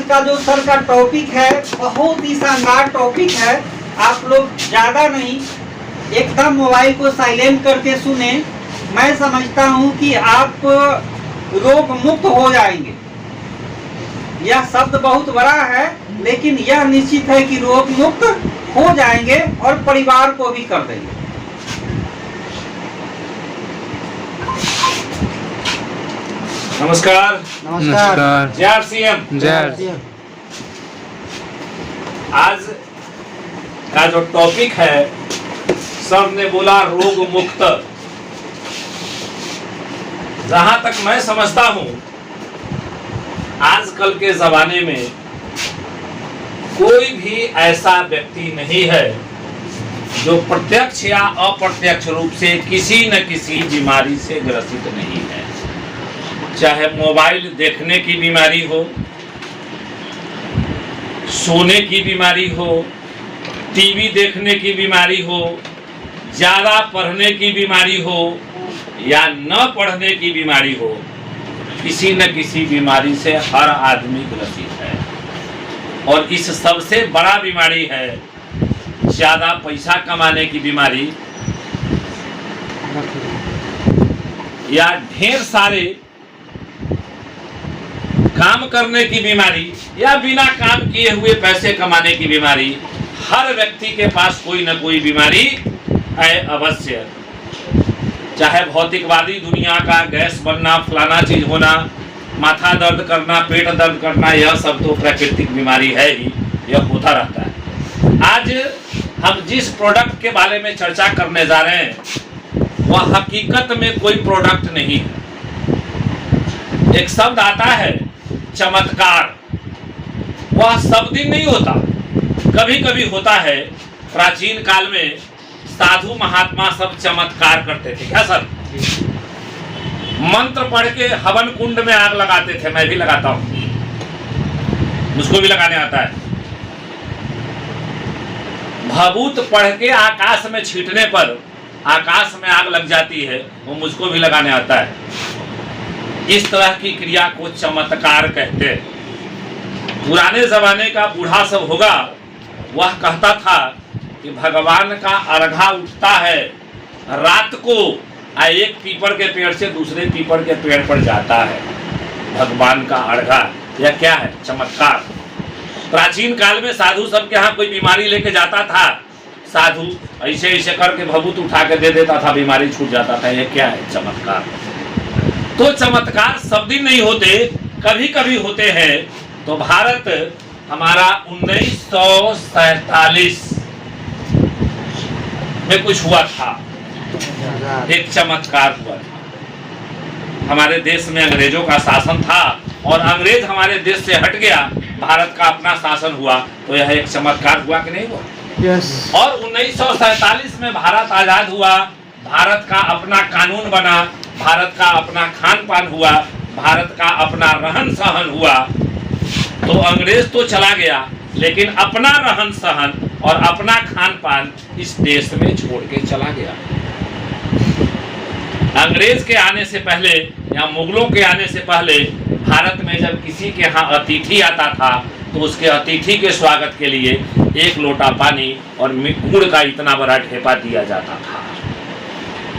का जो सर का टॉपिक है बहुत ही शानदार टॉपिक है। आप लोग ज़्यादा नहीं, एकदम मोबाइल को साइलेंट करके सुने। मैं समझता हूँ कि आप रोग मुक्त हो जाएंगे। यह शब्द बहुत बड़ा है, लेकिन यह निश्चित है कि रोग मुक्त हो जाएंगे और परिवार को भी कर देंगे। नमस्कार। नमस्कार। जय आरसीएम। जय। आज का जो टॉपिक है, सर ने बोला रोग मुक्त। जहां तक मैं समझता हूं, आजकल के जमाने में कोई भी ऐसा व्यक्ति नहीं है जो प्रत्यक्ष या अप्रत्यक्ष रूप से किसी न किसी बीमारी से ग्रसित नहीं है। चाहे मोबाइल देखने की बीमारी हो, सोने की बीमारी हो, टीवी देखने की बीमारी हो, ज्यादा पढ़ने की बीमारी हो या न पढ़ने की बीमारी हो, किसी न किसी बीमारी से हर आदमी ग्रसित है। और इस सबसे बड़ा बीमारी है ज्यादा पैसा कमाने की बीमारी या ढेर सारे काम करने की बीमारी या बिना काम किए हुए पैसे कमाने की बीमारी। हर व्यक्ति के पास कोई न कोई बीमारी है अवश्य। चाहे भौतिकवादी दुनिया का गैस बनना, फलाना चीज होना, माथा दर्द करना, पेट दर्द करना, यह सब तो प्राकृतिक बीमारी है ही, यह होता रहता है। आज हम जिस प्रोडक्ट के बारे में चर्चा करने जा रहे हैं वह हकीकत में कोई प्रोडक्ट नहीं है। एक शब्द आता है चमत्कार। वह सब दिन नहीं होता, कभी कभी होता है। प्राचीन काल में साधु महात्मा सब चमत्कार करते थे। क्या सर? मंत्र पढ़ के हवन कुंड में आग लगाते थे। मैं भी लगाता हूं, मुझको भी लगाने आता है। भभूत पढ़ के आकाश में छींटने पर आकाश में आग लग जाती है, वो मुझको भी लगाने आता है। इस तरह की क्रिया को चमत्कार कहते हैं। पुराने जमाने का बूढ़ा सब होगा, वह कहता था कि भगवान का अर्घा उठता है रात को, एक पीपल के पेड़ से दूसरे पीपल के पेड़ पर जाता है। भगवान का अर्घा, यह क्या है? चमत्कार। प्राचीन काल में साधु सब के यहाँ कोई बीमारी लेके जाता था, साधु ऐसे ऐसे करके भभूत उठा के दे देता था, बीमारी छूट जाता था। यह क्या है? चमत्कार। तो चमत्कार सब दिन नहीं होते, कभी कभी होते हैं। तो भारत हमारा 1947 में कुछ हुआ था, एक चमत्कार हुआ था। हमारे देश में अंग्रेजों का शासन था और अंग्रेज हमारे देश से हट गया, भारत का अपना शासन हुआ। तो यह एक चमत्कार हुआ कि नहीं हुआ? यस। और 1947 में भारत आजाद हुआ, भारत का अपना कानून बना, भारत का अपना खान पान हुआ, भारत का अपना रहन सहन हुआ। तो अंग्रेज तो चला गया, लेकिन अपना रहन सहन और अपना खान पान इस देश में छोड़ के चला गया। अंग्रेज के आने से पहले या मुगलों के आने से पहले भारत में जब किसी के यहाँ अतिथि आता था तो उसके अतिथि के स्वागत के लिए एक लोटा पानी और गुड़ का इतना बड़ा ढेपा दिया जाता था।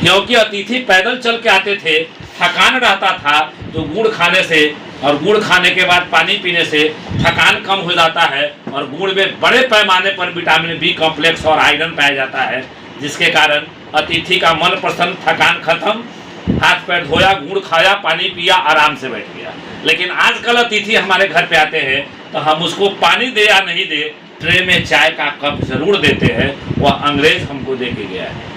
क्योंकि अतिथि पैदल चल के आते थे, थकान रहता था, तो गुड़ खाने से और गुड़ खाने के बाद पानी पीने से थकान कम हो जाता है। और गुड़ में बड़े पैमाने पर विटामिन बी कॉम्प्लेक्स और आयरन पाया जाता है, जिसके कारण अतिथि का मन प्रसन्न, थकान खत्म, हाथ पैर धोया, गुड़ खाया, पानी पिया, आराम से बैठ गया। लेकिन आजकल अतिथि हमारे घर पे आते हैं तो हम उसको पानी दे या नहीं दे, ट्रे में चाय का कप जरूर देते हैं। वह अंग्रेज हमको दे के गया है।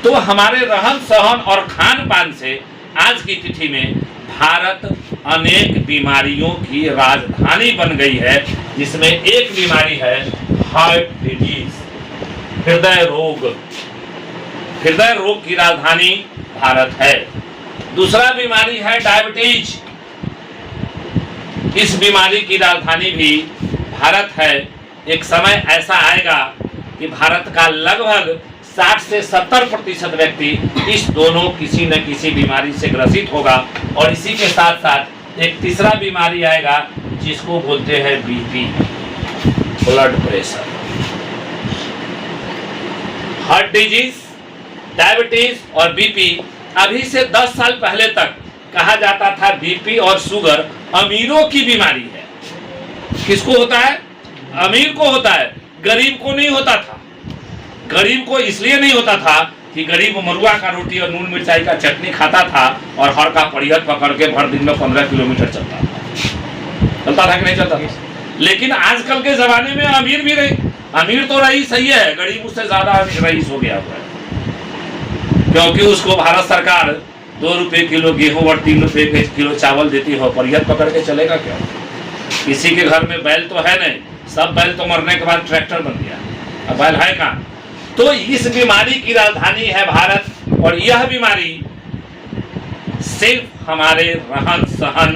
तो हमारे रहन सहन और खान पान से आज की तिथि में भारत अनेक बीमारियों की राजधानी बन गई है, जिसमें एक बीमारी है हार्ट डिजीज, हृदय रोग। हृदय रोग की राजधानी भारत है। दूसरा बीमारी है डायबिटीज। इस बीमारी की राजधानी भी भारत है। एक समय ऐसा आएगा कि भारत का लगभग 60 से 70% व्यक्ति इस दोनों किसी न किसी बीमारी से ग्रसित होगा। और इसी के साथ साथ एक तीसरा बीमारी आएगा जिसको बोलते हैं BP, blood pressure, heart disease, diabetes और बीपी। अभी से 10 साल पहले तक कहा जाता था बीपी और शुगर अमीरों की बीमारी है। किसको होता है? अमीर को होता है, गरीब को नहीं होता था। गरीब को इसलिए नहीं होता था कि गरीब मरुआ का रोटी और नून मिर्चाई का चटनी खाता था और हर का परिहद पकड़ के भर दिन में 15 किलोमीटर चलता था कि नहीं चलता था? लेकिन आजकल के जमाने में अमीर भी रही, अमीर तो रईस सही है, गरीब उससे ज्यादा रईस हो गया हुआ है, क्योंकि उसको भारत सरकार 2 रुपए किलो गेहूं और 3 रुपए किलो चावल देती हो, परिहद पकड़ के चलेगा क्या? किसी के घर में बैल तो है नहीं, सब बैल तो मरने के बाद ट्रैक्टर बन गया, अब बैल है कहाँ? तो इस बीमारी की राजधानी है भारत, और यह बीमारी सिर्फ हमारे रहन सहन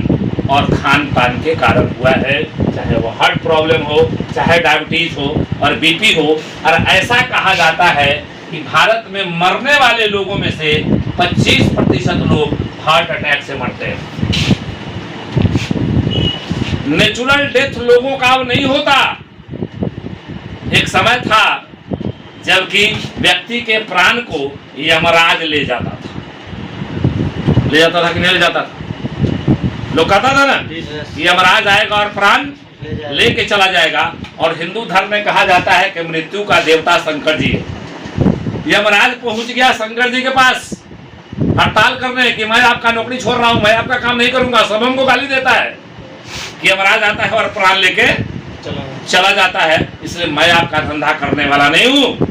और खान पान के कारण हुआ है, चाहे वो हार्ट प्रॉब्लम हो, चाहे डायबिटीज हो और बीपी हो। और ऐसा कहा जाता है कि भारत में मरने वाले लोगों में से 25% लोग हार्ट अटैक से मरते हैं। नेचुरल डेथ लोगों का अब नहीं होता। एक समय था जबकि व्यक्ति के प्राण को यमराज ले जाता था कि नहीं ले जाता था? लोग कहता था ना कि यमराज आएगा और प्राण लेके चला जाएगा। और हिंदू धर्म में कहा जाता है कि मृत्यु का देवता शंकर जी है। यमराज पहुंच गया शंकर जी के पास हड़ताल करने कि मैं आपका नौकरी छोड़ रहा हूं, मैं आपका काम नहीं करूंगा। सब हमको गाली देता है कि यमराज आता है और प्राण लेके चला जाता है, इसलिए मैं आपका धंधा करने वाला नहीं हूं।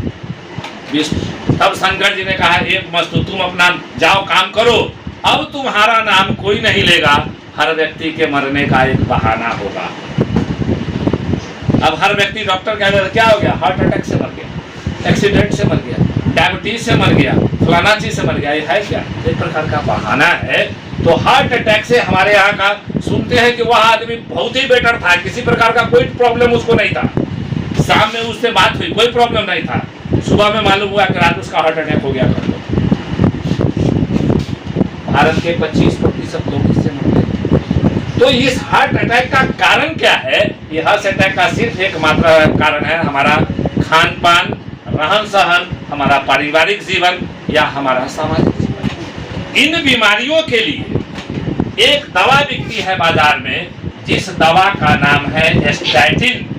तब शंकर जी ने कहा, एक मस्त तुम अपना जाओ काम करो, अब तुम्हारा नाम कोई नहीं लेगा, हर व्यक्ति के मरने का एक बहाना होगा। अब हर व्यक्ति डॉक्टर कह देता क्या हो गया? हार्ट अटैक से मर गया, एक्सीडेंट से मर गया, डायबिटीज से मर गया, फलाना चीज से मर गया। ये है क्या? एक प्रकार का बहाना है। तो हार्ट अटैक से हमारे यहाँ का सुनते हैं कि वह आदमी बहुत ही बेटर था, किसी प्रकार का कोई प्रॉब्लम उसको नहीं था। शाम में उससे बात हुई, कोई प्रॉब्लम नहीं था, सुबह में मालूम हुआ कि रात उसका हार्ट अटैक हो गया। भारत के 25% लोग इससे मर गए। तो इस हार्ट अटैक का कारण क्या है? ये हार्ट अटैक का सिर्फ एकमात्र कारण है हमारा खान पान, रहन सहन, हमारा पारिवारिक जीवन या हमारा सामाजिक जीवन। इन बीमारियों के लिए एक दवा बिकती है बाजार में, जिस दवा का नाम है स्टैटिन।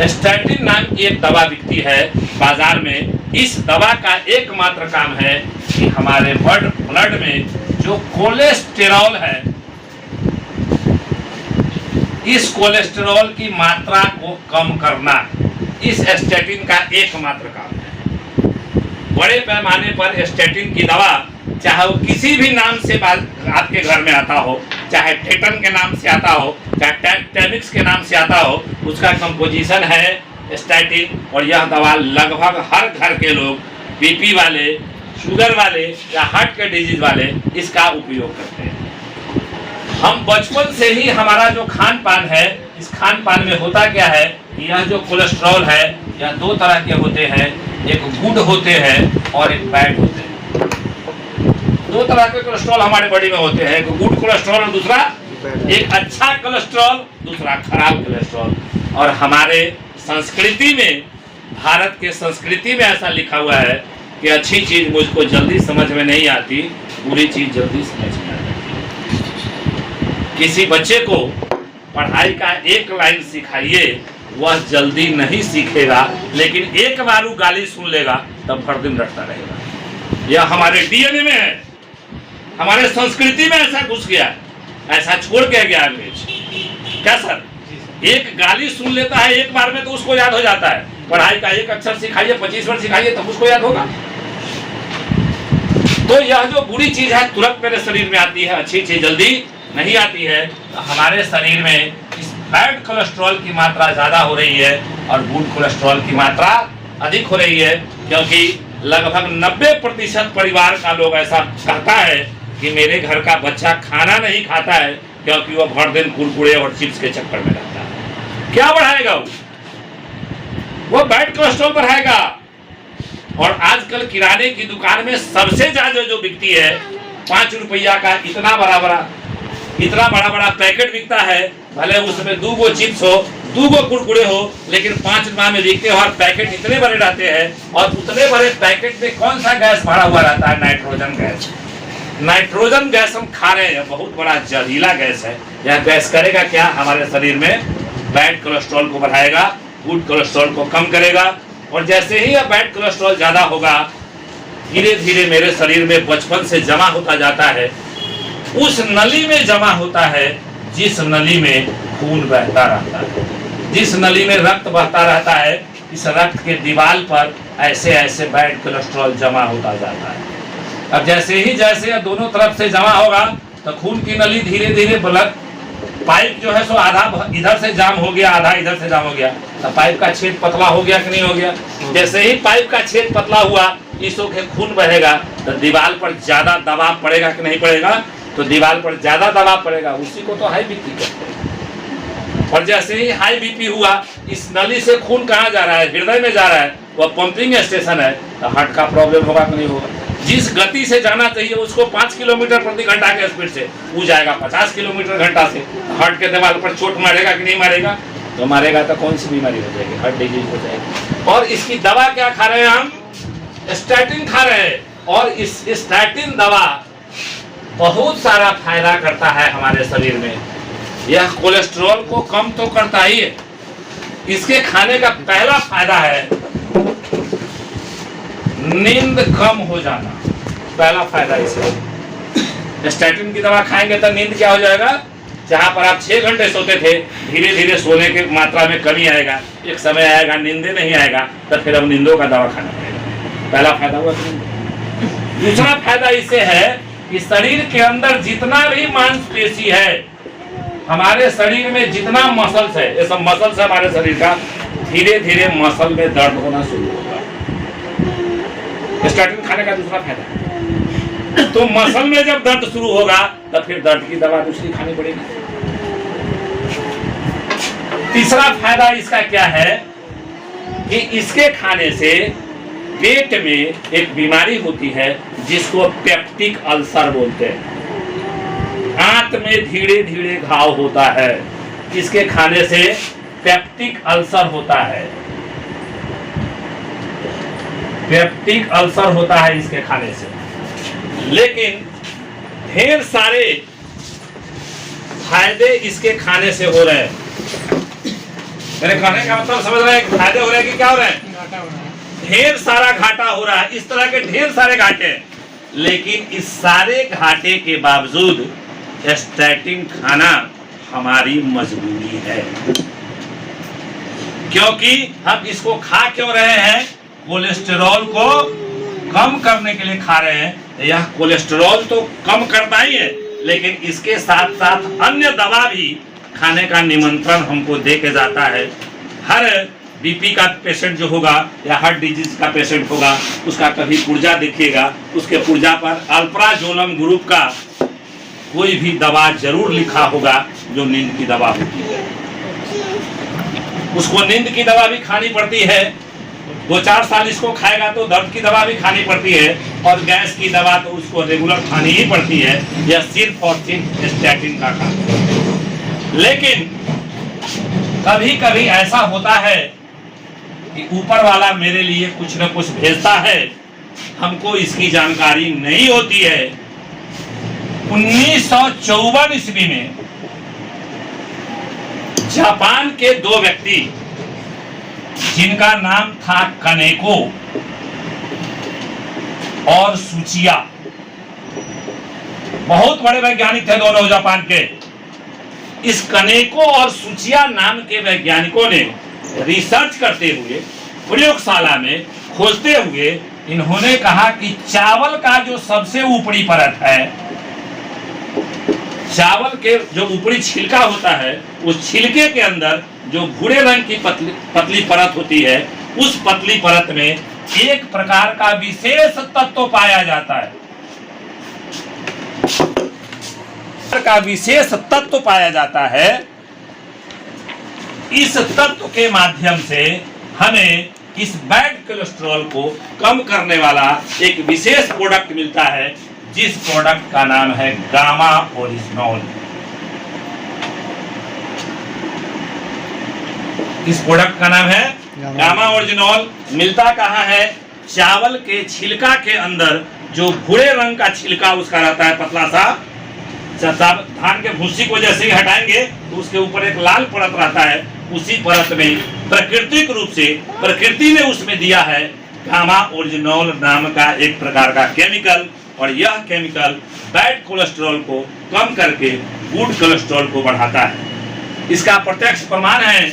स्टैटिन नाम की एक दवा बिकती है बाजार में। इस दवा का एकमात्र काम है कि हमारे ब्लड में जो कोलेस्टेरॉल है, इस कोलेस्टेरॉल की मात्रा को कम करना इस स्टैटिन का एकमात्र काम है। बड़े पैमाने पर स्टैटिन की दवा, चाहे वो किसी भी नाम से आपके घर में आता हो, चाहे टेटन के नाम से आता हो, चाहे टेमिक्स के नाम से आता हो, उसका कंपोजिशन है स्टैटिन। और यह दवा लगभग हर घर के लोग, बीपी वाले, शुगर वाले या हार्ट के डिजीज वाले इसका उपयोग करते हैं। हम बचपन से ही हमारा जो खान पान है, इस खान पान में होता क्या है, यह जो कोलेस्ट्रॉल है यह 2 तरह के होते हैं, एक गुड होते हैं और एक बैड होते हैं। 2 तरह के कोलेस्ट्रॉल हमारे बॉडी में होते हैं, एक गुड कोलेस्ट्रॉल और दूसरा एक अच्छा कोलेस्ट्रॉल, दूसरा खराब कोलेस्ट्रॉल। और हमारे संस्कृति में, भारत के संस्कृति में ऐसा लिखा हुआ है कि अच्छी चीज मुझको जल्दी समझ में नहीं आती, बुरी चीज जल्दी समझ में आ जाती। किसी बच्चे को पढ़ाई का एक लाइन सिखाइए, वह जल्दी नहीं सीखेगा, लेकिन एक बार वो गाली सुन लेगा तब भर दिन रटता रहेगा। यह हमारे डीएनए में है, हमारे संस्कृति में ऐसा घुस गया, ऐसा छोड़ के गया अंग्रेज। क्या सर? एक गाली सुन लेता है एक बार में तो उसको याद हो जाता है। पढ़ाई का एक अक्षर सिखाइए, 25 बार सिखाइए तब उसको याद होगा। तो यह जो बुरी चीज है तुरंत मेरे शरीर में आती है, अच्छी चीज जल्दी नहीं आती है। तो हमारे शरीर में इस बैड कोलेस्ट्रॉल की मात्रा ज्यादा हो रही है और गुड कोलेस्ट्रॉल की मात्रा अधिक हो रही है, क्योंकि लगभग 90% परिवार का लोग ऐसा कहता है कि मेरे घर का बच्चा खाना नहीं खाता है क्योंकि वह भर दिन कुरकुरे और चिप्स के चक्कर में रहता है। क्या बढ़ाएगा वो बैड कोलेस्ट्रॉल बढ़ाएगा। और आजकल किराने की दुकान में सबसे ज्यादा जो बिकती है 5 रुपया का इतना बड़ा बड़ा इतना बड़ा बड़ा पैकेट बिकता है, भले उसमें 2 गो चिप्स हो, 2 गो कुरकुरे हो, लेकिन 5 रुपया में बिकते हो और पैकेट इतने बड़े रहते हैं। और उतने बड़े पैकेट में कौन सा गैस भरा हुआ रहता है? Nitrogen gas. नाइट्रोजन गैस हम खा रहे हैं, बहुत बड़ा जहरीला गैस है। यह गैस करेगा क्या? हमारे शरीर में बैड कोलेस्ट्रॉल को बढ़ाएगा, गुड कोलेस्ट्रॉल को कम करेगा। और जैसे ही यह बैड कोलेस्ट्रॉल ज्यादा होगा, धीरे धीरे मेरे शरीर में बचपन से जमा होता जाता है, उस नली में जमा होता है जिस नली में खून बहता रहता है, जिस नली में रक्त बहता रहता है। इस रक्त के दीवार पर ऐसे ऐसे बैड कोलेस्ट्रॉल जमा होता जाता है। अब जैसे यह दोनों तरफ से जमा होगा तो खून की नली धीरे धीरे ब्लड पाइप जो है सो आधा इधर से जाम हो गया, आधा इधर से जाम हो गया, तो पाइप का छेद पतला हो गया कि नहीं हो गया? जैसे ही पाइप का छेद पतला हुआ, इसों के खून बहेगा तो दीवार पर ज्यादा दबाव पड़ेगा कि नहीं पड़ेगा? तो दीवार पर ज्यादा दबाव पड़ेगा, उसी को तो हाई बीपी कहते हैं। और जैसे ही हाई बीपी हुआ, इस नली से खून कहाँ जा रहा है? हृदय में जा रहा है, वह पंपिंग स्टेशन है, तो हार्ट का प्रॉब्लम होगा कि नहीं होगा? जिस गति से जाना चाहिए उसको 5 किलोमीटर प्रति घंटा के स्पीड से, वो जाएगा 50 किलोमीटर घंटा से, हार्ट के दीवार पर चोट मारेगा कि नहीं मारेगा? तो मारेगा तो कौन सी बीमारी हो जाएगी? हार्ट डिजीज हो जाएगी। और इसकी दवा क्या खा रहे हैं हम? स्टैटिन खा रहे हैं। और इस स्टैटिन दवा बहुत सारा फायदा करता है हमारे शरीर में। यह कोलेस्ट्रॉल को कम तो करता ही है। इसके खाने का पहला फायदा है नींद कम हो जाना, पहला फायदा इसका। स्टैटिन की दवा खाएंगे तो नींद क्या हो जाएगा? जहां पर आप 6 घंटे सोते थे, धीरे धीरे सोने की मात्रा में कमी आएगा, एक समय आएगा नींद नहीं आएगा, तो फिर अब नींदों का दवा खाना पड़ेगा। पहला फायदा हुआ। दूसरा फायदा इससे है कि शरीर के अंदर जितना भी मांसपेशी है, हमारे शरीर में जितना मसल्स है, ये सब मसल्स है हमारे शरीर का, धीरे धीरे मसल में दर्द होना शुरू होगा। स्टैटिन खाने का दूसरा फायदा। तो मसल में जब दर्द शुरू होगा तब फिर दर्द की दवा दूसरी खानी पड़ेगी। तीसरा फायदा इसका क्या है कि इसके खाने से पेट में एक बीमारी होती है जिसको पेप्टिक अल्सर बोलते हैं। आंत में धीरे धीरे घाव होता है, इसके खाने से पेप्टिक अल्सर होता है। पेप्टिक अल्सर होता है इसके खाने से। लेकिन ढेर सारे फायदे इसके खाने से हो रहे हैं। मेरे खाने का मतलब समझ रहे हैं? फायदे हो रहे हैं कि क्या हो रहे हैं? ढेर सारा घाटा हो रहा है। इस तरह के ढेर सारे घाटे, लेकिन इस सारे घाटे के बावजूद स्टैटिन खाना हमारी मजबूरी है। क्योंकि हम इसको खा क्यों रहे हैं? कोलेस्टेरॉल को कम करने के लिए खा रहे हैं। यह कोलेस्टेरॉल तो कम करता ही है, लेकिन इसके साथ साथ अन्य दवा भी खाने का निमंत्रण हमको दे के जाता है। हर बीपी का पेशेंट जो होगा या हार्ट डिजीज का पेशेंट होगा, उसका कभी पुर्जा देखिएगा, उसके पुर्जा पर अल्प्राजोलम ग्रुप का कोई भी दवा जरूर लिखा होगा जो नींद की दवा होती है। उसको नींद की दवा भी खानी पड़ती है। 2-4 साल इसको खाएगा तो दर्द की दवा भी खानी पड़ती है, और गैस की दवा तो उसको रेगुलर खानी ही पड़ती है। यह सिर्फ और सिर्फ स्टैटिन का काम है। लेकिन कभी कभी ऐसा होता है कि ऊपर वाला मेरे लिए कुछ न कुछ भेजता है, हमको इसकी जानकारी नहीं होती है। 1954 ईस्वी में जापान के 2 व्यक्ति, जिनका नाम था कनेको और सुचिया, बहुत बड़े वैज्ञानिक थे दोनों जापान के। इस कनेको और सुचिया नाम के वैज्ञानिकों ने रिसर्च करते हुए, प्रयोगशाला में खोजते हुए, इन्होंने कहा कि चावल का जो सबसे ऊपरी परत है, चावल के जो ऊपरी छिलका होता है, उस छिलके के अंदर जो भूरे रंग की पतली परत होती है, उस पतली परत में एक प्रकार का विशेष तत्व पाया जाता है। का विशेष तत्व पाया जाता है। इस तत्व के माध्यम से हमें इस बैड कोलेस्ट्रॉल को कम करने वाला एक विशेष प्रोडक्ट मिलता है, जिस प्रोडक्ट का नाम है गामा ओरिजिनोल। इस प्रोडक्ट का नाम है गामा ओरिजिनॉल। मिलता कहाँ है? चावल के छिलका के अंदर जो भूरे रंग का छिलका उसका रहता है, पतला सा, धान के भूसी को जैसे ही हटाएंगे तो उसके ऊपर एक लाल परत रहता है, उसी परत में प्राकृतिक रूप से प्रकृति ने उसमें दिया है गामा ओरिजिनॉल नाम का एक प्रकार का केमिकल, और यह केमिकल बैड कोलेस्ट्रॉल को कम करके गुड कोलेस्ट्रॉल को बढ़ाता है। इसका प्रत्यक्ष प्रमाण है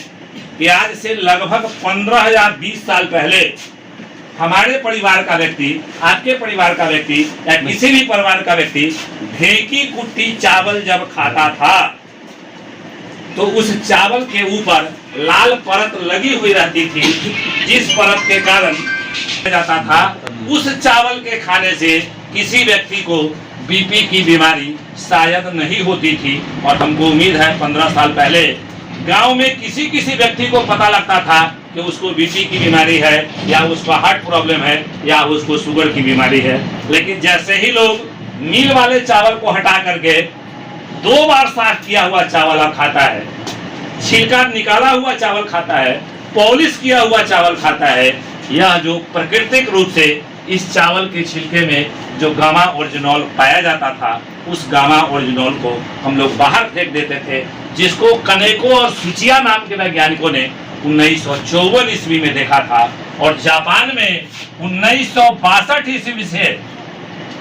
कि आज से लगभग 15 या 20 साल पहले हमारे परिवार का व्यक्ति, आपके परिवार का व्यक्ति या किसी भी परिवार का व्यक्ति ढेकी कुट्टी चावल जब खाता था तो उस चावल के ऊपर लाल परत लगी हुई रहती थी, जिस परत के कारण जाता था उस चावल के खाने से किसी व्यक्ति को बीपी की बीमारी शायद नहीं होती थी। और हमको उम्मीद है 15 साल पहले गांव में किसी व्यक्ति को पता लगता था कि उसको बीपी की बीमारी है या उसका हार्ट प्रॉब्लम है या उसको शुगर की बीमारी है। लेकिन जैसे ही लोग मील वाले चावल को हटा करके 2 बार साफ किया हुआ चावल अब खाता है, छिलका निकाला हुआ चावल खाता है, पॉलिश किया हुआ चावल खाता है, यह जो प्राकृतिक रूप से इस चावल के छिलके में जो गामा ओरिजिनॉल पाया जाता था, उस गामा ओरिजिनॉल को हम लोग बाहर फेंक देते थे, जिसको कनेको और सुचिया नाम के वैज्ञानिकों ने 1954 ईस्वी में देखा था। और जापान में 1962 ईस्वी से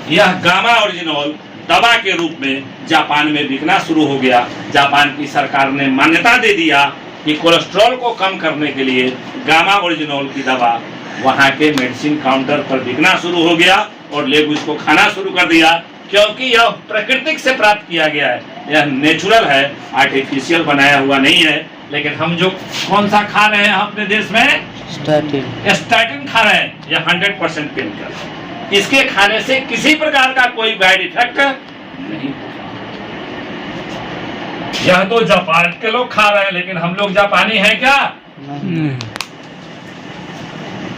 यह गामा ओरिजिनॉल दवा के रूप में जापान में बिकना शुरू हो गया। जापान की सरकार ने मान्यता दे दिया कि कोलेस्ट्रॉल को कम करने के लिए गामा ओरिजिनॉल की दवा वहाँ के मेडिसिन काउंटर पर बिकना शुरू हो गया और लोग इसको खाना शुरू कर दिया, क्योंकि यह प्राकृतिक से प्राप्त किया गया है, यह नेचुरल है, आर्टिफिशियल बनाया हुआ नहीं है। लेकिन हम जो कौन सा खा रहे हैं अपने देश में? स्टैटिन खा रहे हैं, यह 100% केमिकल। इसके खाने से किसी प्रकार का कोई बैड इफेक्ट नहीं। यह तो जापान के लोग खा रहे हैं, लेकिन हम लोग जापानी हैं क्या?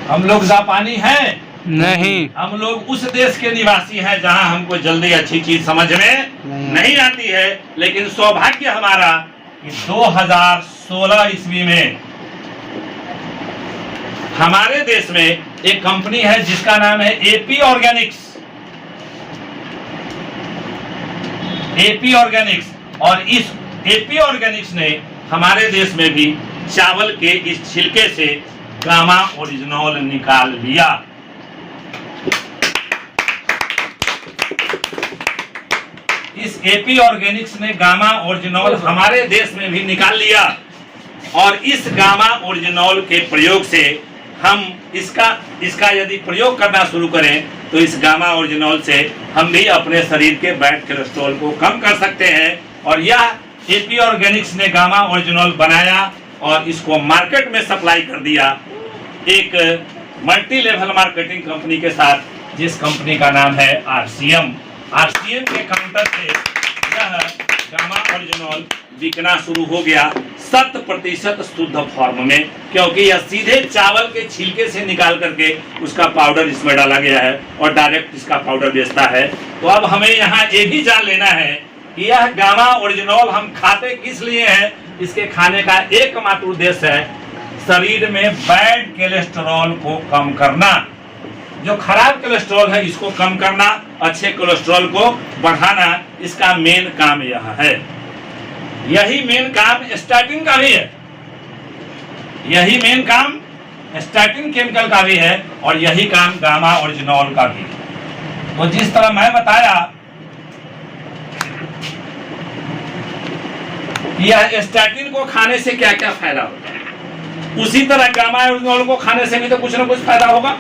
हम लोग जापानी हैं नहीं। हम लोग उस देश के निवासी हैं जहां हमको जल्दी अच्छी चीज समझ में नहीं आती है। लेकिन सौभाग्य हमारा कि 2016 ईस्वी में हमारे देश में एक कंपनी है जिसका नाम है एपी ऑर्गेनिक्स। एपी ऑर्गेनिक्स, और इस एपी ऑर्गेनिक्स ने हमारे देश में भी चावल के इस छिलके से गामा ओरिजिनॉल निकाल लिया। इस एपी ऑर्गेनिक्स ने गामा ओरिजिनॉल हमारे देश में भी निकाल लिया, और इस गामा ओरिजिनॉल के प्रयोग से हम इसका यदि प्रयोग करना शुरू करें तो इस गामा ओरिजिनॉल से हम भी अपने शरीर के बैड कोलेस्ट्रॉल को कम कर सकते हैं। और यह एपी ऑर्गेनिक्स ने गामा ओरिजिनॉल बनाया और इसको मार्केट में सप्लाई कर दिया एक मल्टी लेवल मार्केटिंग कंपनी के साथ, जिस कंपनी का नाम है आरसीएम। आरसीएम के काउंटर से यह गामा ओरिजिनॉल बिकना शुरू हो गया 100% शुद्ध फॉर्म में, क्योंकि यह सीधे चावल के छिलके से निकाल करके उसका पाउडर इसमें डाला गया है और डायरेक्ट इसका पाउडर बेचता है। तो अब हमें यहाँ ये भी जान लेना है कि यह गामा ओरिजिनॉल हम खाते किस लिए हैं। इसके खाने का एकमात्र उद्देश्य है शरीर में बैड कोलेस्ट्रॉल को कम करना। जो खराब कोलेस्ट्रॉल है इसको कम करना, अच्छे कोलेस्ट्रॉल को बढ़ाना, इसका मेन काम यह है। यही मेन काम स्टैटिन का भी है, यही मेन काम स्टैटिन केमिकल का भी है, और यही काम गामा ओरिजिनॉल का भी है। तो जिस तरह मैं बताया यह स्टैटिन को खाने से क्या क्या फायदा होता है, उसी तरह गामा ओरिजिनॉल को खाने से भी तो कुछ ना कुछ फायदा होगा।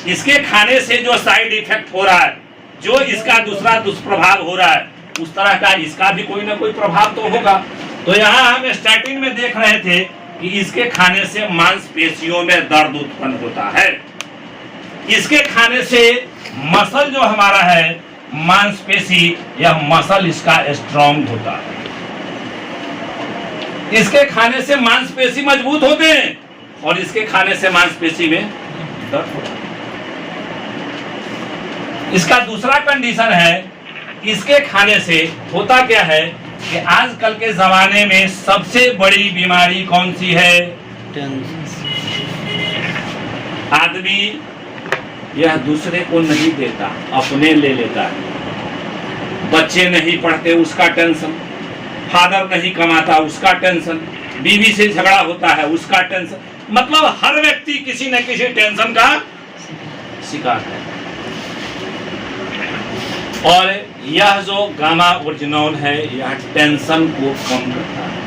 इसके खाने से जो साइड इफेक्ट हो रहा है, जो इसका दूसरा दुष्प्रभाव हो रहा है, उस तरह का इसका भी कोई ना कोई प्रभाव तो होगा। तो यहाँ हम स्टार्टिंग में देख रहे थे कि इसके खाने से मांसपेशियों में दर्द उत्पन्न होता है। इसके खाने से मसल जो हमारा है मांसपेशी, यह मसल इसका स्ट्रॉन्ग होता है। इसके खाने से मांसपेशी मजबूत होते हैं, और इसके खाने से मांसपेशी में दर्द होता है। इसका दूसरा कंडीशन है, इसके खाने से होता क्या है कि आजकल के जमाने में सबसे बड़ी बीमारी कौन सी है? आदमी यह दूसरे को नहीं देता, अपने ले लेता है। बच्चे नहीं पढ़ते, उसका टेंशन। फादर नहीं कमाता, उसका टेंशन। बीवी से झगड़ा होता है, उसका टेंशन। मतलब हर व्यक्ति किसी न किसी टेंशन का शिकार है। और यह जो गामा ओरिजिनोल है, यह टेंशन को कम करता है।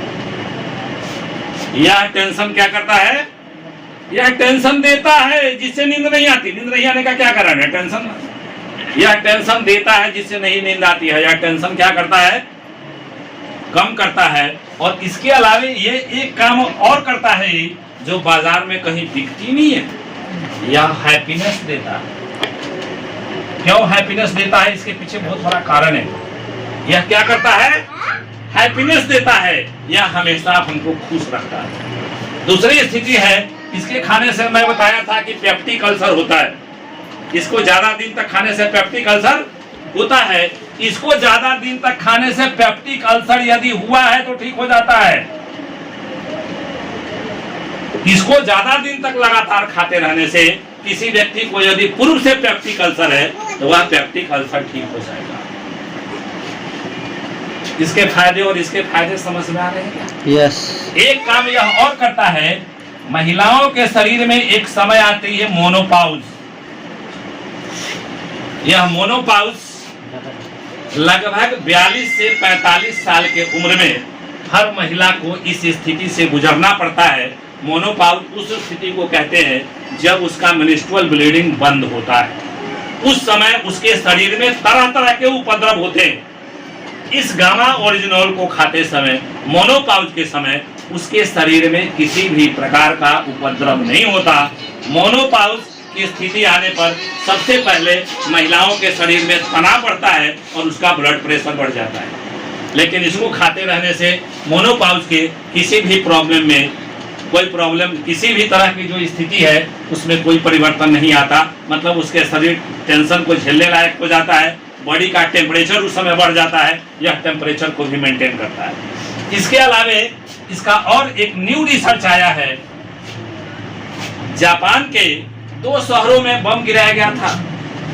यह टेंशन क्या करता है? यह टेंशन देता है जिससे नींद नहीं आती। नींद नहीं आने का क्या कारण है? टेंशन। यह टेंशन देता है जिससे नहीं नींद आती है। यह टेंशन क्या करता है? कम करता है। और इसके अलावा ये एक काम और करता है जो बाजार में कहीं बिकती नहीं है। यह हैप्पीनेस देता है। क्यों हैप्पीनेस देता है? इसके पीछे बहुत बड़ा कारण है। यह क्या करता है? हैप्पीनेस देता है। यह हमेशा हमको खुश रखता है। दूसरी स्थिति है, इसके खाने से मैं बताया था कि पेप्टिक अल्सर होता है। इसको ज्यादा दिन तक खाने से पेप्टिक अल्सर होता है। इसको ज्यादा दिन तक खाने से पेप्टिक अल्सर यदि हुआ है तो ठीक हो जाता है। इसको ज्यादा दिन तक लगातार खाते रहने से किसी व्यक्ति को यदि पूर्व से पेप्टिक अल्सर है तो वह पेप्टिक अल्सर ठीक हो जाएगा। इसके फायदे और इसके फायदे समझ में आ रहे हैं क्या? यस। एक काम यह और करता है, महिलाओं के शरीर में एक समय आती है मोनोपाउज। यह मोनोपाउज लगभग 42 से 45 साल के उम्र में हर महिला को इस स्थिति से गुजरना पड़ता है। मोनोपाउज उस स्थिति को कहते हैं जब उसका मेंस्ट्रुअल ब्लीडिंग बंद होता है। उस समय उसके शरीर में तरह तरह के उपद्रव होते हैं। इस गामा ओरिजिनोल को खाते समय, मोनोपाउज के समय, उसके शरीर में किसी भी प्रकार का उपद्रव नहीं होता। मोनोपाउज की स्थिति आने पर सबसे पहले महिलाओं के शरीर में तनाव बढ़ता है और उसका ब्लड प्रेशर बढ़ जाता है। लेकिन इसको खाते रहने से मोनोपाउज के किसी भी प्रॉब्लम में किसी भी तरह की जो स्थिति है उसमें कोई परिवर्तन नहीं आता। मतलब उसके शरीर टेंशन को झेलने लायक हो जाता है। बॉडी का टेम्परेचर उस समय बढ़ जाता है। यह टेम्परेचर को भी मेंटेन करता है। इसके अलावा इसका और एक न्यू रिसर्च आया है। जापान के 2 शहरों में बम गिराया गया था।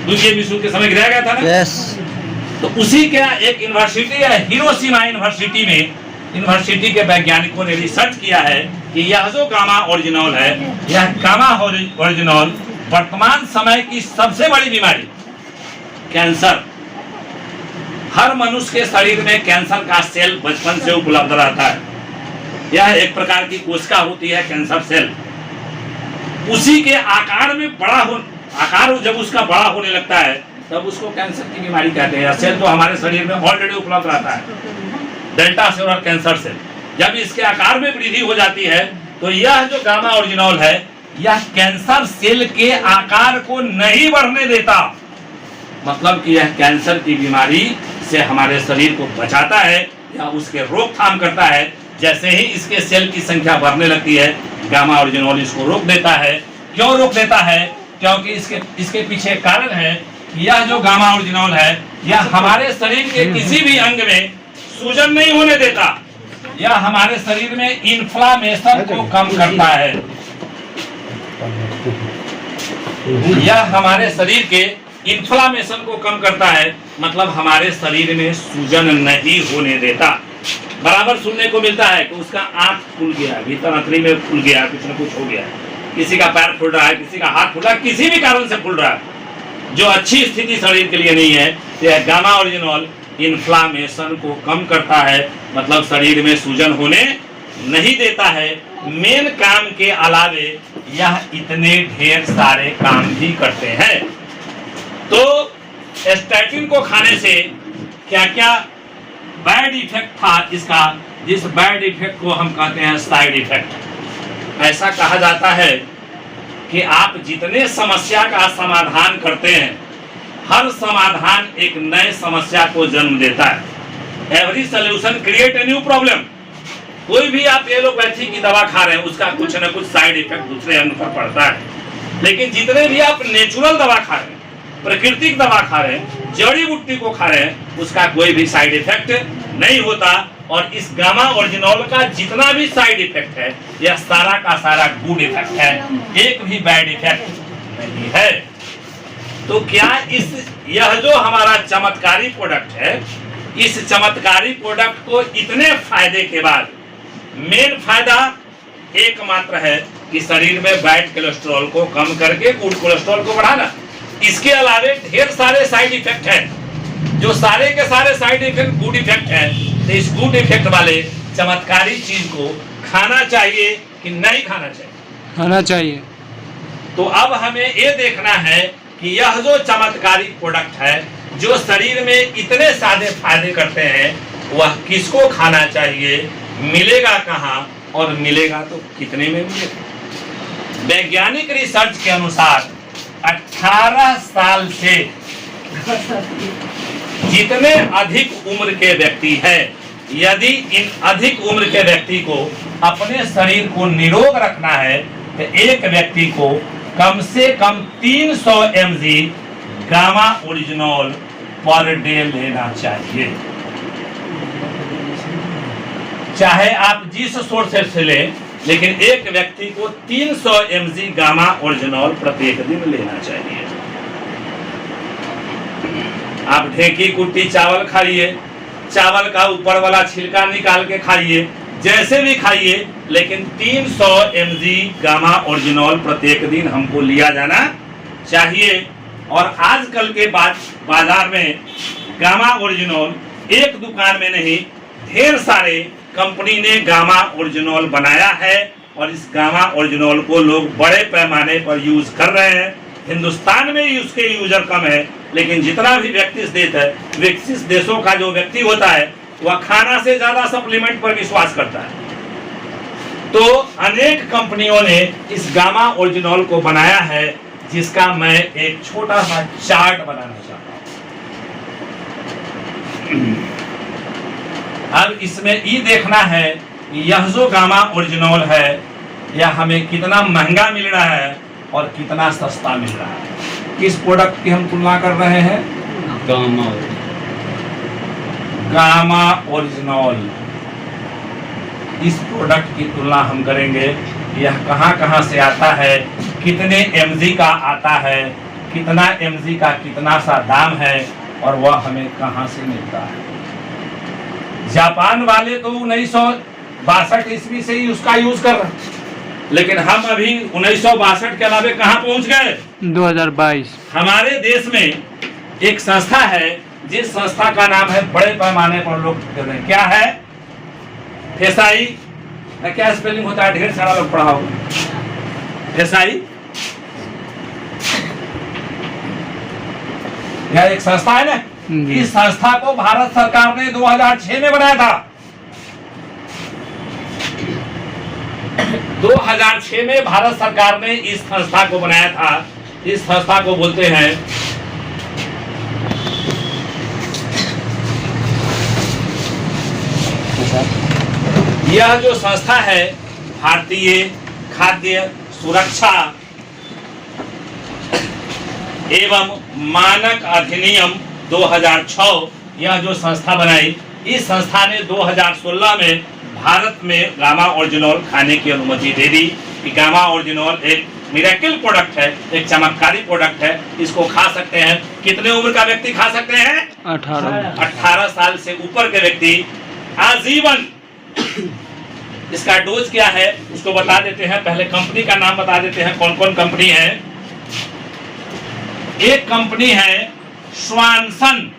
द्वितीय विश्व के समय गिराया गया था ना? यस। तो उसी के एक यूनिवर्सिटी है, हिरोशिमा यूनिवर्सिटी में, यूनिवर्सिटी के वैज्ञानिकों ने रिसर्च किया है कि यह जो गामा ओरिजिनोल है, यह गामा ओरिजिनोल वर्तमान समय की सबसे बड़ी बीमारी कैंसर। हर मनुष्य के शरीर में कैंसर का सेल बचपन से उपलब्ध रहता है। यह एक प्रकार की कोशिका होती है कैंसर सेल। उसी के आकार में आकार जब उसका बड़ा होने लगता है तब उसको कैंसर की बीमारी कहते हैं। सेल तो हमारे शरीर में ऑलरेडी उपलब्ध रहता है, डेल्टा सेल और कैंसर सेल। जब इसके आकार में वृद्धि हो जाती है तो यह जो गामा ओरिजिनोल है, यह कैंसर सेल के आकार को नहीं बढ़ने देता। मतलब कि यह कैंसर की बीमारी से हमारे शरीर को बचाता है या उसके रोकथाम करता है। जैसे ही इसके सेल की संख्या बढ़ने लगती है, गामा ओरिजिनोल इसको रोक देता है। क्यों रोक देता है? क्योंकि इसके पीछे कारण है कि यह जो गामा ओरिजिनोल है, यह हमारे शरीर के किसी भी अंग में सूजन नहीं होने देता। यह हमारे शरीर में इन्फ्लामेशन को कम करता है। यह हमारे शरीर के इन्फ्लामेशन को कम करता है। मतलब हमारे शरीर में सूजन नहीं होने देता। बराबर सुनने को मिलता है कि उसका आंख फूल गया, भीतर अंतरी में फूल गया, कुछ न कुछ हो गया, किसी का पैर फूल रहा है, किसी का हाथ फूल रहा है, किसी भी कारण से फूल रहा है, जो अच्छी स्थिति शरीर के लिए नहीं है। तो यह गामा ओरिजिनोल इन्फ्लामेशन को कम करता है। मतलब शरीर में सूजन होने नहीं देता है। मेन काम के अलावे यह इतने ढेर सारे काम भी करते हैं। तो स्टैटिन को खाने से क्या क्या बैड इफेक्ट था इसका, जिस बैड इफेक्ट को हम कहते हैं साइड इफेक्ट। ऐसा कहा जाता है कि आप जितने समस्या का समाधान करते हैं, हर समाधान एक नए समस्या को जन्म देता है। Every solution create a new problem. कोई भी आप एलोपैथी की दवा खा रहे हैं, उसका कुछ न कुछ साइड इफेक्ट दूसरे अंग पर पड़ता है। लेकिन जितने भी आप नेचुरल दवा खा रहे हैं, प्राकृतिक दवा खा रहे हैं, जड़ी बूटी को खा रहे हैं, उसका कोई भी साइड इफेक्ट नहीं होता। और इस गामा ओरिजिनॉल का जितना भी साइड इफेक्ट है यह सारा का सारा गुड इफेक्ट है, एक भी बैड इफेक्ट नहीं है। तो क्या यह जो हमारा चमत्कारी प्रोडक्ट है, इस चमत्कारी प्रोडक्ट को इतने फायदे के बाद मेन फायदा एकमात्र है कि शरीर में बैड कोलेस्ट्रॉल को कम करके गुड कोलेस्ट्रॉल को बढ़ाना। इसके अलावे ढेर सारे साइड इफेक्ट हैं, जो सारे के सारे साइड इफेक्ट गुड इफेक्ट हैं। तो इस गुड इफेक्ट वाले चमत्कारी चीज को खाना चाहिए कि नहीं खाना चाहिए? खाना चाहिए। तो अब हमें ये देखना है कि यह जो चमत्कारी प्रोडक्ट है, जो शरीर में इतने सारे फायदे करते हैं, वह किसको खाना चाहिए, मिलेगा कहाँ और मिलेगा तो कितने में मिलेगा? वैज्ञानिक रिसर्च के अनुसार 18 साल से जितने अधिक उम्र के व्यक्ति हैं, यदि इन अधिक उम्र के व्यक्ति को अपने शरीर को निरोग रखना है तो एक व्यक्ति को कम से कम 300 mg gamma oryzanol per day लेना चाहिए। चाहे आप जिस सोर्स से लें, लेकिन एक व्यक्ति को 300 mg गामा ओरिजिनॉल प्रत्येक दिन लेना चाहिए। आप ढेकी कुट्टी चावल खाइए, चावल का ऊपर वाला छिलका निकाल के खाइए, जैसे भी खाइए, लेकिन 300 mg गामा ओरिजिनॉल प्रत्येक दिन हमको लिया जाना चाहिए। और आजकल के बाजार में गामा ओरिजिनॉल एक दुकान में नहीं, ढेर सारे कंपनी ने गामा ओरिजिनॉल बनाया है और इस गामा ओरिजिनॉल को लोग बड़े पैमाने पर यूज कर रहे हैं। हिंदुस्तान में ही उसके यूजर कम है, लेकिन जितना भी विकसित देशों का जो व्यक्ति होता है वह खाना से ज्यादा सप्लीमेंट पर विश्वास करता है। तो अनेक कंपनियों ने इस गामा ओरिजिनॉल को बनाया है, जिसका मैं एक छोटा सा चार्ट बनाना चाहता हूं। अब इसमें ये देखना है कि यह जो गामा ओरिजिनॉल है यह हमें कितना महंगा मिल रहा है और कितना सस्ता मिल रहा है। किस प्रोडक्ट की हम तुलना कर रहे हैं? Gamma oryzanol. इस प्रोडक्ट की तुलना हम करेंगे, यह कहां कहां से आता है, कितने mg का आता है, कितना mg का कितना सा दाम है और वह हमें कहां से मिलता है। जापान वाले तो 1962 ईस्वी से ही उसका यूज कर रहे हैं, लेकिन हम अभी 1962 के अलावे कहां पहुंच गए? 2022। हमारे देश में एक संस्था है, जिस संस्था का नाम है बड़े पैमाने पर लोग कर रहे हैं, क्या है? फेसाई। क्या स्पेलिंग होता है? ढेर सारा लोग पढ़ा होगा। फेसाई यह एक संस्था है ना। इस संस्था को भारत सरकार ने 2006 में बनाया था। 2006 में भारत सरकार ने इस संस्था को बनाया था। इस संस्था को बोलते हैं यह जो संस्था है भारतीय खाद्य सुरक्षा एवं मानक अधिनियम 2006, यह जो संस्था बनाई, इस संस्था ने 2016 में भारत में गामा ओरिजिनॉल खाने की अनुमति दे दी कि गामा ओरिजिनॉल एक मिरेकल प्रोडक्ट है, एक चमत्कारी प्रोडक्ट है, इसको खा सकते हैं। कितने उम्र का व्यक्ति खा सकते हैं? 18 साल से ऊपर के व्यक्ति आजीवन। इसका डोज क्या है उसको बता देते हैं। पहले कंपनी का नाम बता देते हैं, कौन कौन कंपनी है। एक कंपनी है स्वानसन,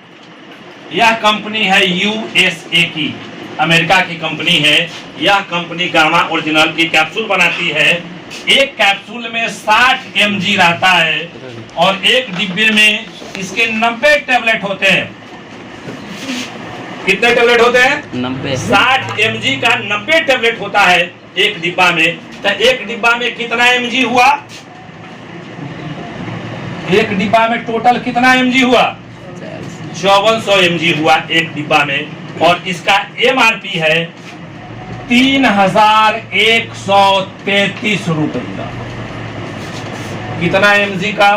यह कंपनी है USA की, अमेरिका की कंपनी है। यह कंपनी गामा ओरिजिनल की कैप्सूल बनाती है। एक कैप्सूल में 60 mg रहता है और एक डिब्बे में इसके 90 टेबलेट होते हैं। कितने टेबलेट होते हैं? 90। 60 mg का 90 टेबलेट होता है एक डिब्बा में। तो एक डिब्बा में कितना mg हुआ? एक डिब्बा में टोटल कितना mg हुआ? 5400 mg हुआ एक डिब्बा में। और इसका MRP है 3133 रुपए का। कितना mg का?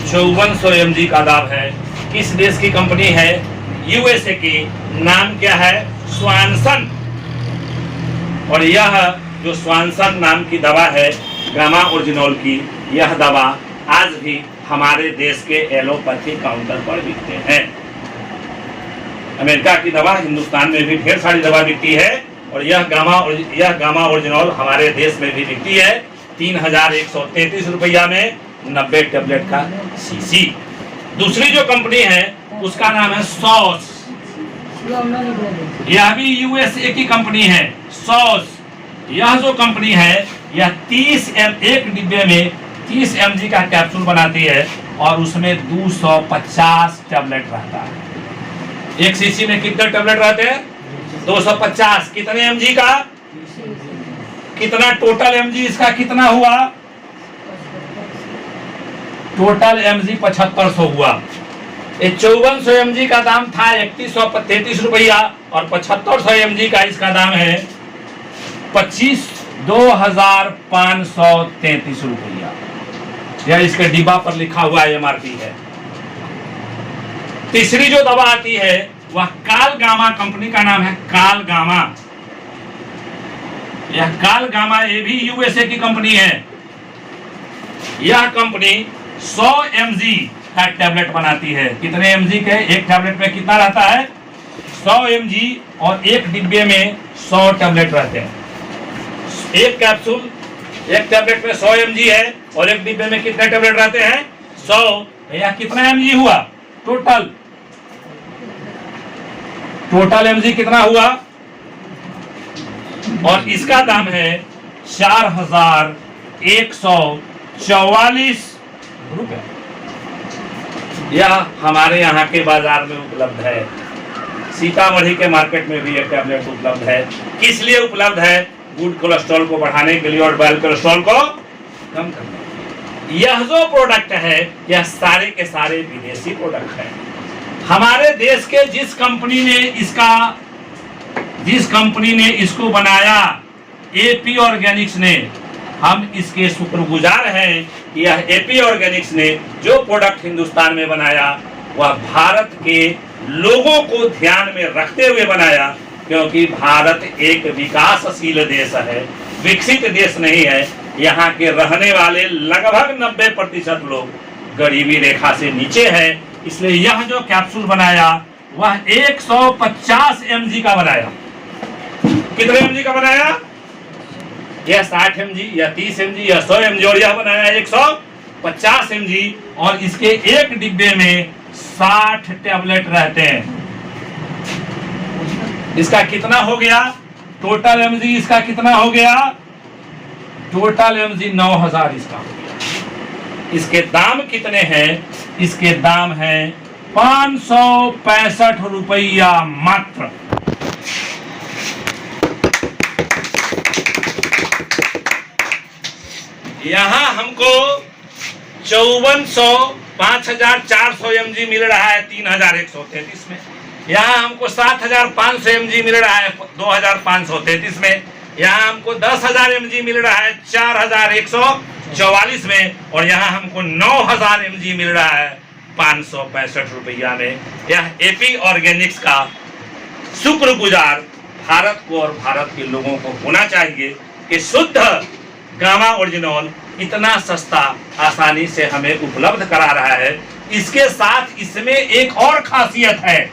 5400 mg का दाम है। किस देश की कंपनी है? यूएसए की, नाम क्या है? स्वानसन। और यह जो स्वानसन नाम की दवा है गामा ओरिजिनॉल की, यह दवा आज भी हमारे देश के एलोपैथी काउंटर पर बिकते हैं। अमेरिका की दवा हिंदुस्तान में भी ढेर सारी दवा बिकती है और यह गामा ओरिजिनॉल हमारे देश में भी बिकती है 3133 रुपया में 90 टेबलेट का सीसी। दूसरी जो कंपनी है उसका नाम है सॉस। यह भी यूएसए की कंपनी है सॉस। यह जो कंपनी है यह 30 एक डिब्बे में 30 mg का कैप्सूल बनाती है और उसमें 250 टेबलेट रहता है। एक सीसी में कितने टेबलेट रहते हैं? 250। कितने mg का? कितना टोटल mg इसका कितना हुआ? टोटल mg 7500 हुआ। ये 5400 mg का दाम था 3133 रुपया और 7500 mg का इसका दाम है 25,533 रुपया। यह इसके डिब्बा पर लिखा हुआ एमआरपी है। तीसरी जो दवा आती है वह कालगामा कंपनी का नाम है कालगामा। यह कालगामा ये भी यूएसए की कंपनी है। यह कंपनी 100 mg का टैबलेट बनाती है। कितने mg के? एक टैबलेट में कितना रहता है? 100 mg और एक डिब्बे में 100 टैबलेट रहते हैं। एक कैप्सूल एक टैबलेट में 100 mg है और एक डिब्बे में कितने टैबलेट रहते हैं? 100। यह कितना mg हुआ? टोटल mg कितना हुआ? और इसका दाम है 4144 रुपए। यह हमारे यहाँ के बाजार में उपलब्ध है। सीतामढ़ी के मार्केट में भी यह टैबलेट उपलब्ध है। किस लिए उपलब्ध है? गुड कोलेस्ट्रॉल को बढ़ाने के लिए और बैड कोलेस्ट्रॉल को कम करने के लिए। यह जो प्रोडक्ट है यह सारे के सारे विदेशी प्रोडक्ट है। हमारे देश के जिस कंपनी ने इसको बनाया, एपी ऑर्गेनिक्स ने, हम इसके शुक्रगुजार हैं कि यह एपी ऑर्गेनिक्स ने जो प्रोडक्ट हिंदुस्तान में बनाया वह भारत के लोगों को ध्यान में रखते हुए बनाया, क्योंकि भारत एक विकासशील देश है, विकसित देश नहीं है। यहाँ के रहने वाले लगभग 90% लोग गरीबी रेखा से नीचे है। इसलिए यह जो कैप्सूल बनाया वह 150 mg का बनाया। कितने mg का बनाया? यह 60 mg या 30 mg या 100 mg और यह बनाया 150 mg और इसके एक डिब्बे में 60 टैबलेट रहते हैं। इसका कितना हो गया? टोटल mg इसका कितना हो गया? टोटल mg 9000 इसका हो गया। इसके दाम कितने हैं? इसके दाम है 565 रुपया मात्र। यहाँ हमको 5400 mg मिल रहा है 3133 में। यहाँ हमको 7500 mg मिल रहा है 2533 में। यहाँ हमको 10,000 mg मिल रहा है 4144 में और यहाँ हमको 9,000 mg मिल रहा है 565 रुपया में। यह एपी ऑर्गेनिक्स का शुक्रगुजार भारत को और भारत के लोगों को होना चाहिए कि शुद्ध गामा ओरिजिनॉल इतना सस्ता आसानी से हमें उपलब्ध करा रहा है। इसके साथ इसमें एक और खासियत है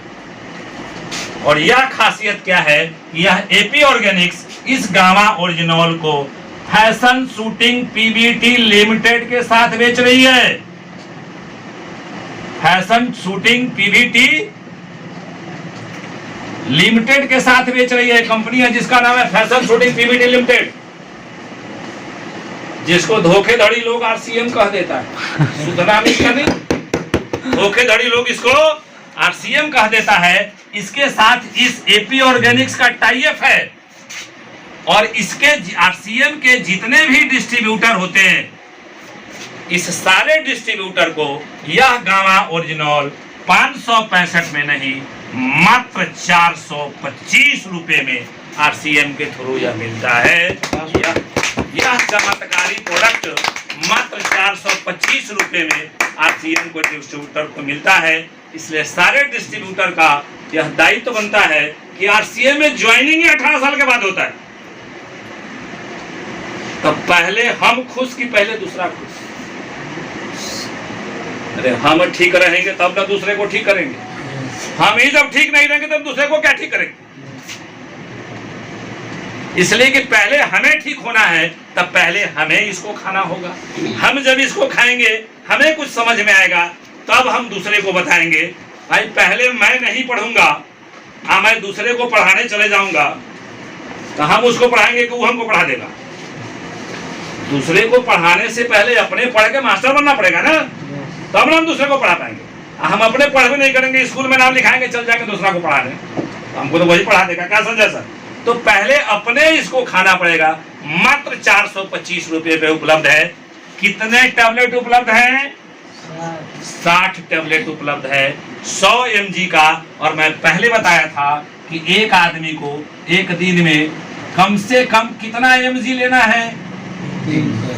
और यह खासियत क्या है? यह एपी ऑर्गेनिक्स इस गामा ओरिजिनॉल को फैशन शूटिंग पीवीटी लिमिटेड के साथ बेच रही है। फैशन शूटिंग पीवीटी लिमिटेड के साथ बेच रही है। कंपनी है जिसका नाम है फैशन शूटिंग पीवीटी लिमिटेड, जिसको धोखेधड़ी लोग आरसीएम कह देता है। सुतनाम इसका नहीं, धोखेधड़ी लोग इसको आरसीएम कह देता है। इसके साथ इस एपी ऑर्गेनिक्स का टाई अप है और इसके आरसीएम के जितने भी डिस्ट्रीब्यूटर होते हैं, इस सारे डिस्ट्रीब्यूटर को यह गामा ओरिजिनॉल 565 में नहीं मात्र 425 रुपए में आरसीएम के थ्रू यह मिलता है। यह चमत्कारी प्रोडक्ट मात्र 425 रुपए में आरसीएम को डिस्ट्रीब्यूटर को मिलता है। इसलिए सारे डिस्ट्रीब्यूटर का यह दायित्व बनता है कि आरसीए में ज्वाइनिंग ही 18 साल के बाद होता है। तो पहले हम खुश कि पहले दूसरा खुश? अरे हम ठीक रहेंगे तब ना दूसरे को ठीक करेंगे, हम ही जब ठीक नहीं रहेंगे तब दूसरे को क्या ठीक करेंगे? इसलिए कि पहले हमें ठीक होना है, तब पहले हमें इसको खाना होगा। हम जब इसको खाएंगे हमें कुछ समझ में आएगा, तब हम दूसरे को बताएंगे। भाई पहले मैं नहीं पढ़ूंगा, मैं दूसरे को पढ़ाने चले जाऊंगा, तो हम उसको पढ़ाएंगे कि वो हमको पढ़ा देगा? दूसरे को पढ़ाने से पहले अपने पढ़ के मास्टर बनना पड़ेगा ना, तब हम दूसरे को पढ़ा पाएंगे। हम अपने पढ़ नहीं करेंगे, स्कूल में नाम लिखाएंगे, चल जाएंगे दूसरा को पढ़ाने, हमको तो वही पढ़ा देगा। क्या समझा सर? तो पहले अपने इसको खाना पड़ेगा। मात्र 425 रुपए पे उपलब्ध है। कितने टैबलेट उपलब्ध हैं? 60 टैबलेट उपलब्ध है 100 mg का। और मैं पहले बताया था कि एक आदमी को एक दिन में कम से कम कितना mg लेना है?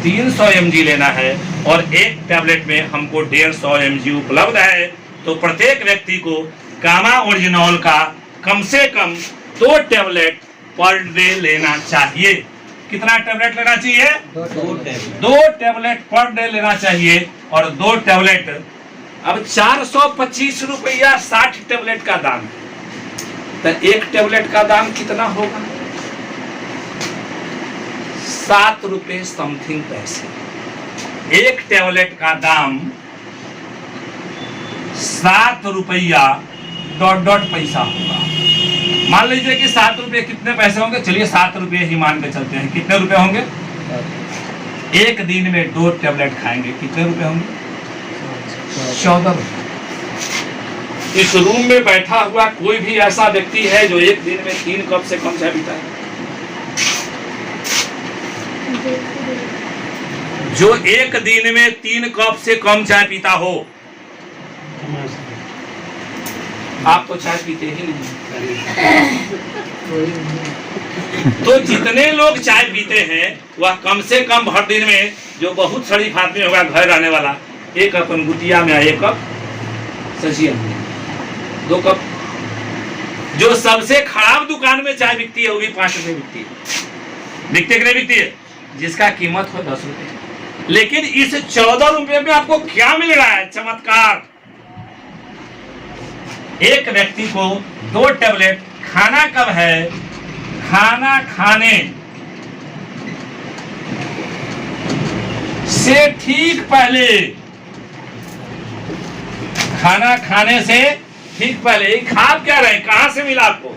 300 mg लेना है। और एक टैबलेट में हमको 150 mg उपलब्ध है। तो प्रत्येक व्यक्ति को गामा ओरिजिनॉल का कम से कम 2 टैबलेट पर डे लेना चाहिए। कितना टैबलेट लेना चाहिए? 2 टैबलेट पर डे लेना चाहिए। और 2 टैबलेट, अब 425 रुपया 60 टैबलेट का दाम है, तो एक टैबलेट का दाम कितना होगा? 7 रुपए समथिंग पैसे। एक टैबलेट का दाम 7 रुपया डॉट पैसा होगा। मान लीजिए कि 7 रुपये कितने पैसे होंगे? चलिए 7 रुपये ही मान के चलते हैं। कितने रुपए होंगे? एक दिन में 2 टैबलेट खाएंगे, कितने रुपए होंगे? 14 रुपये। इस रूम में बैठा हुआ कोई भी ऐसा व्यक्ति है जो एक दिन में 3 कप से कम चाय पीता है? जो एक दिन में 3 कप से कम चाय पीता हो? आप तो चाय पीते ही नहीं। तो जितने लोग चाय पीते हैं वह कम से कम हर दिन में, जो बहुत शरीफ आदमी होगा घर रहने वाला, 1 कप गुटिया में 1 कप सजिया, 2 कप। जो सबसे खराब दुकान में चाय बिकती है वो भी 5 रुपए बिकती है। बिकती कि नहीं बिकती है? जिसका कीमत हो 10 रुपए। लेकिन इस 14 रुपए में आपको क्या मिल रहा है? चमत्कार। एक व्यक्ति को 2 टैबलेट खाना कब है? खाना खाने से ठीक पहले। खाना खाने से ठीक पहले। खा क्या रहे? कहां से मिला आपको?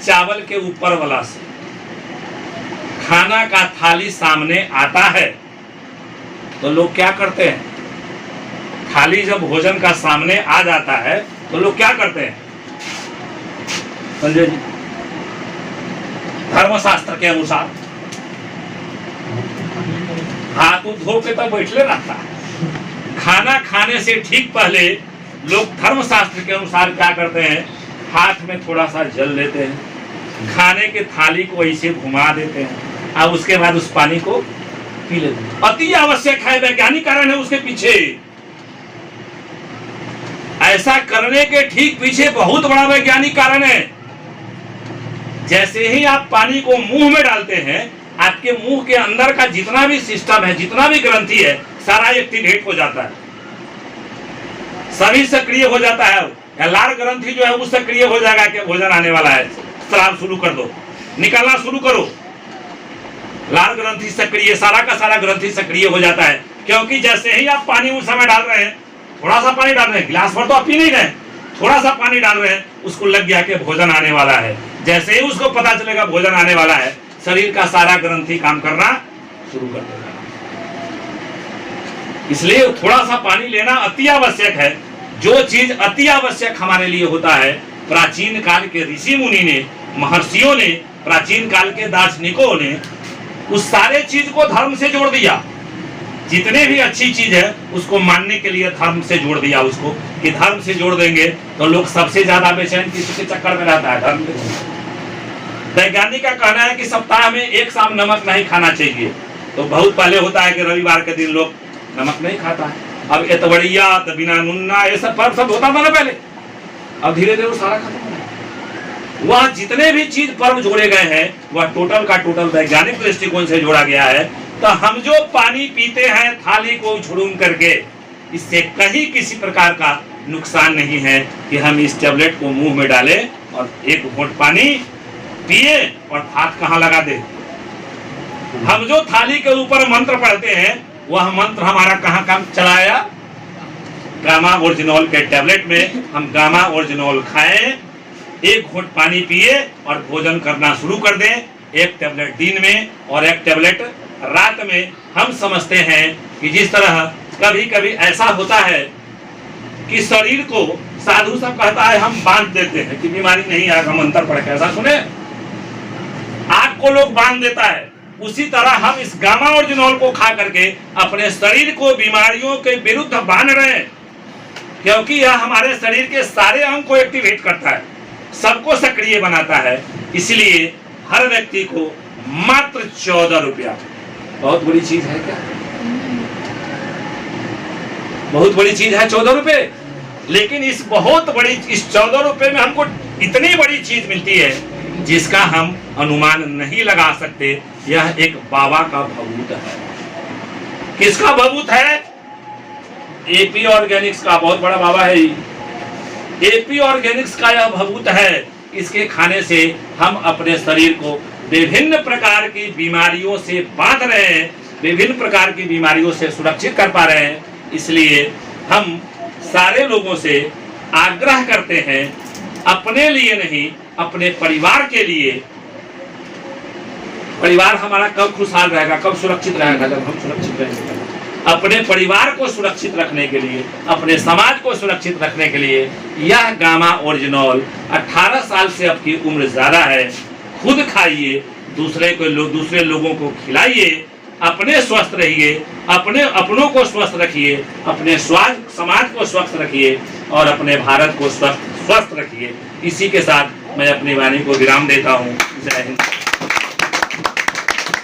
चावल के ऊपर वाला से। खाना का थाली सामने आता है तो लोग क्या करते हैं? थाली जब भोजन का सामने आ जाता है तो लोग क्या करते हैं? संजय जी, धर्मशास्त्र के अनुसार हाथ धो के तो बैठले रहता है। खाना खाने से ठीक पहले लोग धर्मशास्त्र के अनुसार क्या करते हैं? हाथ में थोड़ा सा जल लेते हैं, खाने के थाली को ऐसे घुमा देते हैं, अब उसके बाद उस पानी को पी लेते हैं। अति आवश्यक है, वैज्ञानिक कारण है उसके पीछे। ऐसा करने के ठीक पीछे बहुत बड़ा वैज्ञानिक कारण है। जैसे ही आप पानी को मुंह में डालते हैं, आपके मुंह के अंदर का जितना भी सिस्टम है, जितना भी ग्रंथि है, सारा एक्टिवेट हो जाता है, सभी सक्रिय हो जाता है। लार ग्रंथि जो है वो सक्रिय हो जाएगा कि भोजन आने वाला है, स्राव शुरू कर दो, निकालना शुरू करो। लार ग्रंथि सक्रिय, सारा का सारा ग्रंथि सक्रिय हो जाता है। क्योंकि जैसे ही आप पानी उस समय डाल रहे हैं, थोड़ा सा पानी डाल रहे हैं, गिलास भर तो आप पी नहीं रहे, थोड़ा सा पानी डाल रहे हैं, उसको लग गया कि भोजन आने वाला है। जैसे ही उसको पता चलेगा भोजन आने वाला है, शरीर का सारा ग्रंथि काम करना शुरू कर देगा। इसलिए थोड़ा सा पानी लेना अति आवश्यक है। जो चीज अति आवश्यक हमारे लिए होता है, प्राचीन काल के ऋषि मुनि ने, महर्षियों ने, प्राचीन काल के दार्शनिकों ने उस सारे चीज को धर्म से जोड़ दिया। जितने भी अच्छी चीज है उसको मानने के लिए धर्म से जोड़ दिया उसको, कि धर्म से जोड़ देंगे तो लोग सबसे ज्यादा बेचैन किसी के चक्कर में रहता है? धर्म। वैज्ञानिक का कहना है कि सप्ताह में 1 शाम नमक नहीं खाना चाहिए। तो बहुत पहले होता है कि रविवार के दिन लोग नमक नहीं खाता है, अब एतवड़िया, बिना नुन्ना, ये सब पर्व सब होता था ना पहले। अब धीरे धीरे वो सारा खत्म हो गया। वह जितने भी चीज पर्व जोड़े गए हैं वह टोटल का टोटल वैज्ञानिक दृष्टिकोण से जोड़ा गया है। तो हम जो पानी पीते हैं थाली को उछड़ूम करके, इससे कहीं किसी प्रकार का नुकसान नहीं है कि हम इस टैबलेट को मुंह में डालें और एक घूंट पानी पिए और हाथ कहाँ लगा दे। हम जो थाली के ऊपर मंत्र पढ़ते हैं वह मंत्र हमारा कहाँ काम चलाया? गामा ओरिजिनॉल के टैबलेट में हम गामा ओरिजिनॉल खाएं, एक घूंट पानी पिए और भोजन करना शुरू कर दें। एक टैबलेट दिन में और एक टैबलेट रात में। हम समझते हैं कि जिस तरह कभी कभी ऐसा होता है कि शरीर को साधु सब कहता है हम बांध देते हैं कि बीमारी नहीं आएगा मंत्र पढ़ के, ऐसा सुने? आग को लोग बांध देता है, उसी तरह हम इस गामा ओरिजिनॉल को खा करके अपने शरीर को बीमारियों के विरुद्ध बांध रहे हैं, क्योंकि यह हमारे शरीर के सारे अंग को एक्टिवेट करता है, सबको सक्रिय बनाता है। इसलिए हर व्यक्ति को मात्र 14 रुपया, बहुत बड़ी चीज है क्या? बहुत बड़ी चीज है 14 रुपए। लेकिन इस 14 रुपए में हमको इतनी बड़ी चीज मिलती है जिसका हम अनुमान नहीं लगा सकते। यह एक बाबा का भभूत है। किसका भभूत है? एपी ऑर्गेनिक्स का, बहुत बड़ा बाबा है। एपी ऑर्गेनिक्स का यह भभूत है। इसके खाने से हम अपने शरीर को विभिन्न प्रकार की बीमारियों से बांध रहे हैं, विभिन्न प्रकार की बीमारियों से सुरक्षित कर पा रहे हैं। इसलिए हम सारे लोगों से आग्रह करते हैं, अपने लिए नहीं अपने परिवार के लिए। परिवार हमारा कब खुशहाल रहेगा, कब सुरक्षित रहेगा? जब हम सुरक्षित रहेंगे। अपने परिवार को सुरक्षित रखने के लिए, अपने समाज को सुरक्षित रखने के लिए यह गामा ओरिजिनॉल 18 साल से आपकी उम्र ज्यादा है, खुद खाइए, दूसरे लोगों को खिलाइए, अपने स्वस्थ रहिए, अपनों को स्वस्थ रखिए, अपने समाज को स्वस्थ रखिए और अपने भारत को स्वस्थ रखिए। इसी के साथ मैं अपनी वाणी को विराम देता हूँ। जय हिंद।